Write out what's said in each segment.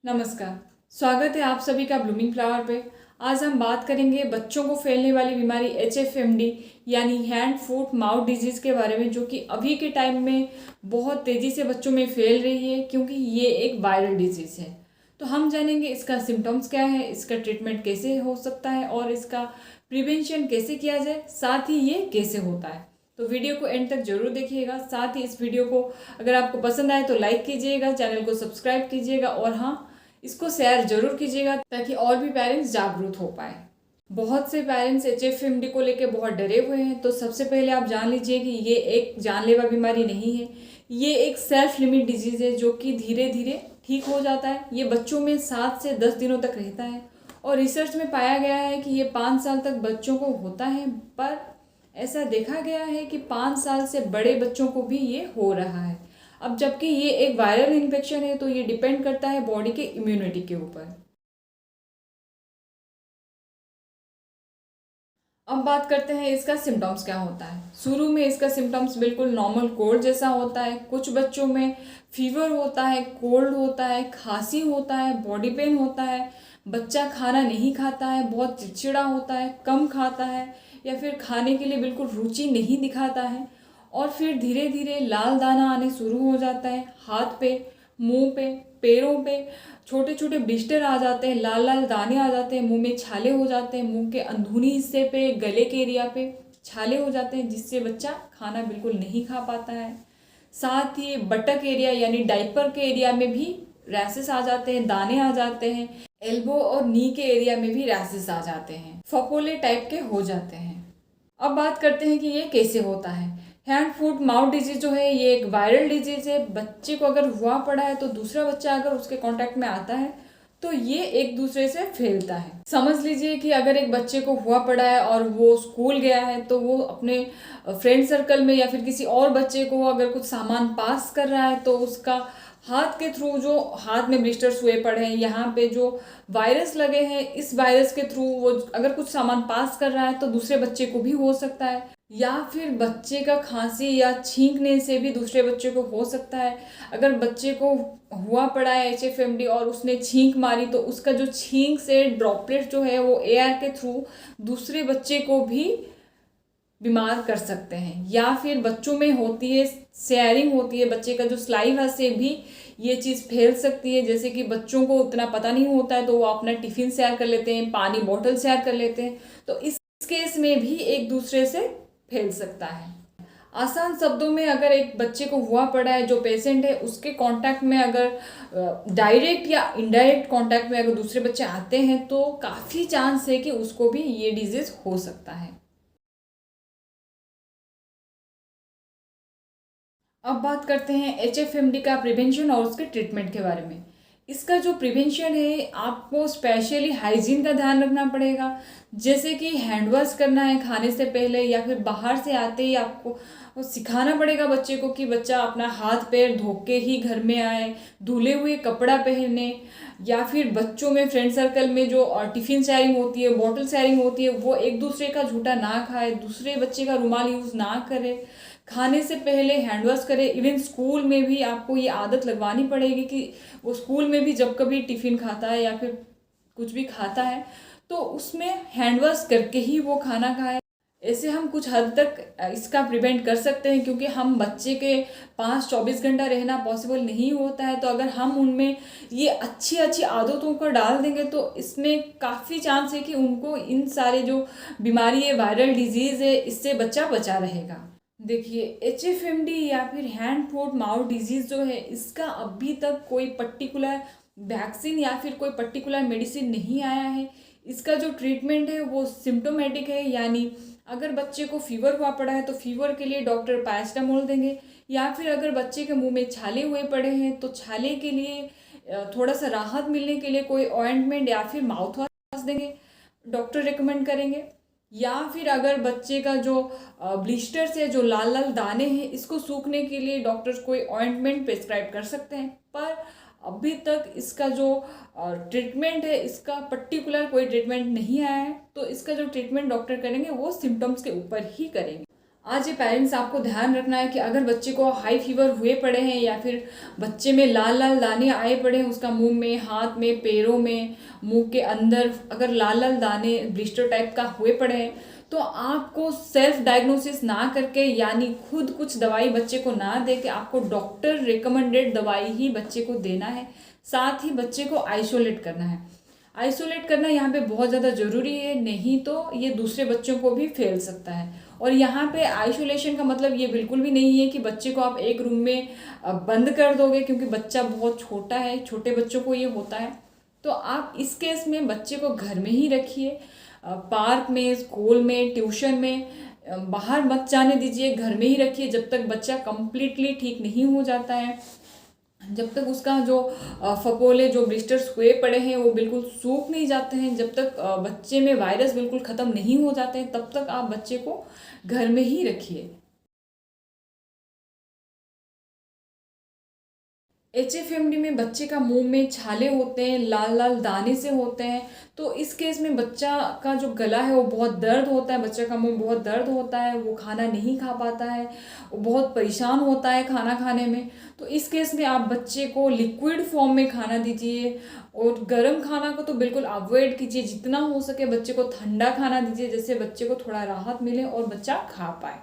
नमस्कार। स्वागत है आप सभी का ब्लूमिंग फ्लावर पे। आज हम बात करेंगे बच्चों को फैलने वाली बीमारी एचएफएमडी यानी हैंड फुट माउथ डिजीज़ के बारे में, जो कि अभी के टाइम में बहुत तेज़ी से बच्चों में फैल रही है क्योंकि ये एक वायरल डिजीज़ है। तो हम जानेंगे इसका सिम्टम्स क्या है, इसका ट्रीटमेंट कैसे हो सकता है और इसका प्रिवेंशन कैसे किया जाए, साथ ही ये कैसे होता है। तो वीडियो को एंड तक जरूर देखिएगा। साथ ही इस वीडियो को अगर आपको पसंद आए तो लाइक कीजिएगा, चैनल को सब्सक्राइब कीजिएगा और हाँ, इसको शेयर जरूर कीजिएगा ताकि और भी पेरेंट्स जागरूक हो पाए। बहुत से पेरेंट्स एचएफएमडी को लेकर बहुत डरे हुए हैं। तो सबसे पहले आप जान लीजिए कि ये एक जानलेवा बीमारी नहीं है, ये एक सेल्फ लिमिट डिजीज़ है जो कि धीरे धीरे ठीक हो जाता है। ये बच्चों में 7 से 10 दिनों तक रहता है और रिसर्च में पाया गया है कि ये 5 साल तक बच्चों को होता है, पर ऐसा देखा गया है कि 5 साल से बड़े बच्चों को भी ये हो रहा है। अब जबकि ये एक वायरल इन्फेक्शन है तो ये डिपेंड करता है बॉडी के इम्यूनिटी के ऊपर। अब बात करते हैं इसका सिम्टम्स क्या होता है। शुरू में इसका सिम्टम्स बिल्कुल नॉर्मल कोल्ड जैसा होता है। कुछ बच्चों में फीवर होता है, कोल्ड होता है, खांसी होता है, बॉडी पेन होता है, बच्चा खाना नहीं खाता है, बहुत चिड़चिड़ा होता है, कम खाता है या फिर खाने के लिए बिल्कुल रुचि नहीं दिखाता है। और फिर धीरे धीरे लाल दाना आने शुरू हो जाता है, हाथ पे, मुंह पे, पैरों पे छोटे छोटे ब्लिस्टर आ जाते हैं, लाल लाल दाने आ जाते हैं, मुंह में छाले हो जाते हैं, मुंह के अंदरूनी हिस्से पे, गले के एरिया पे छाले हो जाते हैं जिससे बच्चा खाना बिल्कुल नहीं खा पाता है। साथ ही बटक एरिया यानी डाइपर के एरिया में भी रैसेस आ जाते हैं, दाने आ जाते हैं। एल्बो और नी के एरिया में भी रैसेस आ जाते हैं, फपोले टाइप के हो जाते हैं। अब बात करते हैं कि ये कैसे होता है। हैंड फुट माउथ डिजीज जो है ये एक वायरल डिजीज है। बच्चे को अगर हुआ पड़ा है तो दूसरा बच्चा अगर उसके कांटेक्ट में आता है तो ये एक दूसरे से फैलता है। समझ लीजिए कि अगर एक बच्चे को हुआ पड़ा है और वो स्कूल गया है तो वो अपने फ्रेंड सर्कल में या फिर किसी और बच्चे को अगर कुछ सामान पास कर रहा है तो उसका हाथ के थ्रू, जो हाथ में ब्लिस्टर्स हुए पड़े हैं, यहाँ पे जो वायरस लगे हैं, इस वायरस के थ्रू वो अगर कुछ सामान पास कर रहा है तो दूसरे बच्चे को भी हो सकता है। या फिर बच्चे का खांसी या छींकने से भी दूसरे बच्चे को हो सकता है। अगर बच्चे को हुआ पड़ा है एचएफएमडी और उसने छींक मारी तो उसका जो छींक से ड्रॉपलेट जो है वो एयर के थ्रू दूसरे बच्चे को भी बीमार कर सकते हैं। या फिर बच्चों में होती है शेयरिंग होती है, बच्चे का जो सलाइवा से भी ये चीज़ फैल सकती है। जैसे कि बच्चों को उतना पता नहीं होता है तो वो अपना टिफ़िन शेयर कर लेते हैं, पानी बॉटल शेयर कर लेते हैं, तो इस केस में भी एक दूसरे से फैल सकता है। आसान शब्दों में अगर एक बच्चे को हुआ पड़ा है, जो पेशेंट है उसके कांटेक्ट में अगर डायरेक्ट या इनडायरेक्ट कांटेक्ट में अगर दूसरे बच्चे आते हैं तो काफ़ी चांस है कि उसको भी ये डिजीज़ हो सकता है। अब बात करते हैं एचएफएमडी का प्रिवेंशन और उसके ट्रीटमेंट के बारे में। इसका जो प्रिवेंशन है, आपको स्पेशली हाइजीन का ध्यान रखना पड़ेगा। जैसे कि हैंड वॉश करना है खाने से पहले, या फिर बाहर से आते ही आपको सिखाना पड़ेगा बच्चे को कि बच्चा अपना हाथ पैर धो के ही घर में आए, धुले हुए कपड़ा पहने। या फिर बच्चों में फ्रेंड सर्कल में जो टिफ़िन शेयरिंग होती है, बॉटल शेयरिंग होती है, वो एक दूसरे का झूठा ना खाए, दूसरे बच्चे का रुमाल यूज़ ना करे, खाने से पहले हैंड वॉश करें। इवन स्कूल में भी आपको ये आदत लगवानी पड़ेगी कि वो स्कूल में भी जब कभी टिफ़िन खाता है या फिर कुछ भी खाता है तो उसमें हैंड वॉश करके ही वो खाना खाए। ऐसे हम कुछ हद तक इसका प्रिवेंट कर सकते हैं, क्योंकि हम बच्चे के पास 24 घंटा रहना पॉसिबल नहीं होता है। तो अगर हम उनमें ये अच्छी अच्छी आदतों को डाल देंगे तो इसमें काफ़ी चांस है कि उनको इन सारे जो बीमारी है, वायरल डिजीज़ है, इससे बच्चा बचा रहेगा। देखिए, एचएफएमडी या फिर हैंड फुट माउथ डिजीज़ जो है, इसका अभी तक कोई पर्टिकुलर वैक्सीन या फिर कोई पर्टिकुलर मेडिसिन नहीं आया है। इसका जो ट्रीटमेंट है वो सिम्टोमेटिक है, यानी अगर बच्चे को फीवर हुआ पड़ा है तो फीवर के लिए डॉक्टर पैरासिटामोल देंगे। या फिर अगर बच्चे के मुंह में छाले हुए पड़े हैं तो छाले के लिए थोड़ा सा राहत मिलने के लिए कोई ऑइंटमेंट या फिर माउथ वॉश देंगे, डॉक्टर रिकमेंड करेंगे। या फिर अगर बच्चे का जो ब्लिस्टर्स है, जो लाल लाल दाने हैं, इसको सूखने के लिए डॉक्टर्स कोई ऑइंटमेंट प्रिस्क्राइब कर सकते हैं। पर अभी तक इसका जो ट्रीटमेंट है, इसका पर्टिकुलर कोई ट्रीटमेंट नहीं आया है। तो इसका जो ट्रीटमेंट डॉक्टर करेंगे वो सिम्टम्स के ऊपर ही करेंगे। आज ये पेरेंट्स आपको ध्यान रखना है कि अगर बच्चे को हाई फीवर हुए पड़े हैं या फिर बच्चे में लाल लाल दाने आए पड़े हैं उसका मुंह में, हाथ में, पैरों में, मुंह के अंदर अगर लाल लाल दाने ब्लिस्टर टाइप का हुए पड़े हैं तो आपको सेल्फ डायग्नोसिस ना करके यानी खुद कुछ दवाई बच्चे को ना दे के आपको डॉक्टर रिकमेंडेड दवाई ही बच्चे को देना है। साथ ही बच्चे को आइसोलेट करना है। आइसोलेट करना यहाँ पे बहुत ज़्यादा ज़रूरी है, नहीं तो ये दूसरे बच्चों को भी फैल सकता है। और यहाँ पे आइसोलेशन का मतलब ये बिल्कुल भी नहीं है कि बच्चे को आप एक रूम में बंद कर दोगे, क्योंकि बच्चा बहुत छोटा है, छोटे बच्चों को ये होता है। तो आप इस केस में बच्चे को घर में ही रखिए, पार्क में, स्कूल में, ट्यूशन में, बाहर मत जाने दीजिए, घर में ही रखिए जब तक बच्चा कंप्लीटली ठीक नहीं हो जाता है, जब तक उसका जो फपोले जो ब्लिस्टर्स हुए पड़े हैं वो बिल्कुल सूख नहीं जाते हैं, जब तक बच्चे में वायरस बिल्कुल ख़त्म नहीं हो जाते हैं, तब तक आप बच्चे को घर में ही रखिए। HFMD में बच्चे का मुंह में छाले होते हैं, लाल लाल दाने से होते हैं, तो इस केस में बच्चा का जो गला है वो बहुत दर्द होता है, बच्चे का मुंह बहुत दर्द होता है, वो खाना नहीं खा पाता है, वो बहुत परेशान होता है खाना खाने में। तो इस केस में आप बच्चे को लिक्विड फॉर्म में खाना दीजिए और गर्म खाना को तो बिल्कुल अवॉइड कीजिए, जितना हो सके बच्चे को ठंडा खाना दीजिए जिससे बच्चे को थोड़ा राहत मिले और बच्चा खा पाए।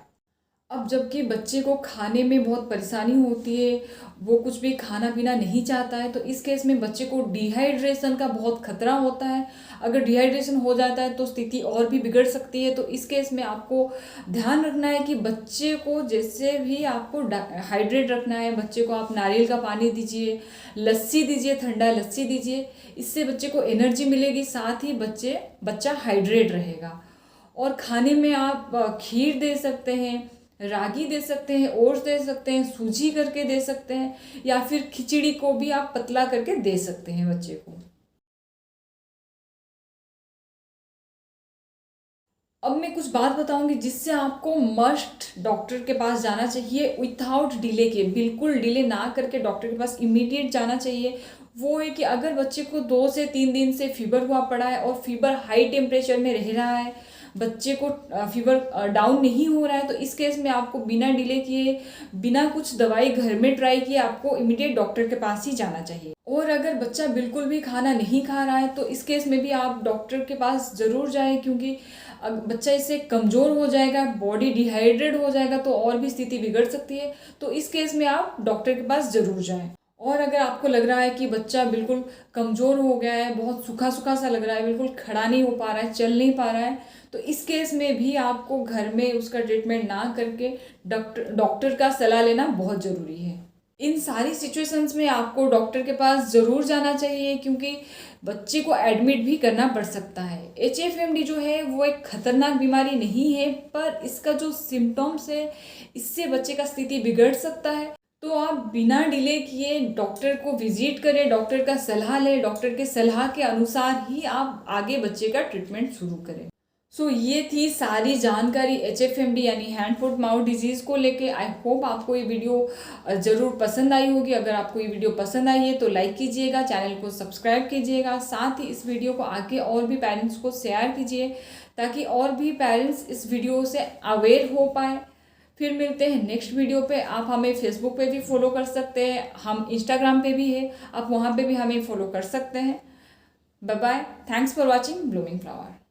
अब जबकि बच्चे को खाने में बहुत परेशानी होती है, वो कुछ भी खाना पीना नहीं चाहता है, तो इस केस में बच्चे को डिहाइड्रेशन का बहुत खतरा होता है। अगर डिहाइड्रेशन हो जाता है तो स्थिति और भी बिगड़ सकती है। तो इस केस में आपको ध्यान रखना है कि बच्चे को जैसे भी आपको हाइड्रेट रखना है, बच्चे को आप नारियल का पानी दीजिए, लस्सी दीजिए, ठंडा लस्सी दीजिए, इससे बच्चे को एनर्जी मिलेगी, साथ ही बच्चा हाइड्रेट रहेगा। और खाने में आप खीर दे सकते हैं, रागी दे सकते हैं, ओट्स दे सकते हैं, सूजी करके दे सकते हैं, या फिर खिचड़ी को भी आप पतला करके दे सकते हैं बच्चे को। अब मैं कुछ बात बताऊंगी जिससे आपको मस्ट डॉक्टर के पास जाना चाहिए विथआउट डिले के, बिल्कुल डिले ना करके डॉक्टर के पास इमीडिएट जाना चाहिए। वो है कि अगर बच्चे को 2 से 3 दिन से फीवर हुआ पड़ा है और फीवर हाई टेम्परेचर में रह रहा है, बच्चे को फीवर डाउन नहीं हो रहा है, तो इस केस में आपको बिना डिले किए, बिना कुछ दवाई घर में ट्राई किए आपको इमीडिएट डॉक्टर के पास ही जाना चाहिए। और अगर बच्चा बिल्कुल भी खाना नहीं खा रहा है तो इस केस में भी आप डॉक्टर के पास ज़रूर जाएं, क्योंकि बच्चा इससे कमज़ोर हो जाएगा, बॉडी डिहाइड्रेट हो जाएगा तो और भी स्थिति बिगड़ सकती है। तो इस केस में आप डॉक्टर के पास ज़रूर जाएं। और अगर आपको लग रहा है कि बच्चा बिल्कुल कमज़ोर हो गया है, बहुत सूखा सूखा सा लग रहा है, बिल्कुल खड़ा नहीं हो पा रहा है, चल नहीं पा रहा है, तो इस केस में भी आपको घर में उसका ट्रीटमेंट ना करके डॉक्टर का सलाह लेना बहुत ज़रूरी है। इन सारी सिचुएशंस में आपको डॉक्टर के पास ज़रूर जाना चाहिए, क्योंकि बच्चे को एडमिट भी करना पड़ सकता है। HFMD जो है वो एक खतरनाक बीमारी नहीं है, पर इसका जो सिम्टम्स है इससे बच्चे का स्थिति बिगड़ सकता है। तो आप बिना डिले किए डॉक्टर को विजिट करें, डॉक्टर का सलाह लें, डॉक्टर के सलाह के अनुसार ही आप आगे बच्चे का ट्रीटमेंट शुरू करें। सो ये थी सारी जानकारी HFMD यानी हैंड फुट माउथ डिजीज़ को लेके। आई होप आपको ये वीडियो ज़रूर पसंद आई होगी। अगर आपको ये वीडियो पसंद आई है तो लाइक कीजिएगा, चैनल को सब्सक्राइब कीजिएगा, साथ ही इस वीडियो को आगे और भी पेरेंट्स को शेयर कीजिए ताकि और भी पेरेंट्स इस वीडियो से अवेयर हो पाए। फिर मिलते हैं नेक्स्ट वीडियो पे। आप हमें फेसबुक पे भी फॉलो कर सकते हैं, हम इंस्टाग्राम पे भी है, आप वहाँ पे भी हमें फॉलो कर सकते हैं। Bye bye, thanks for watching blooming flower.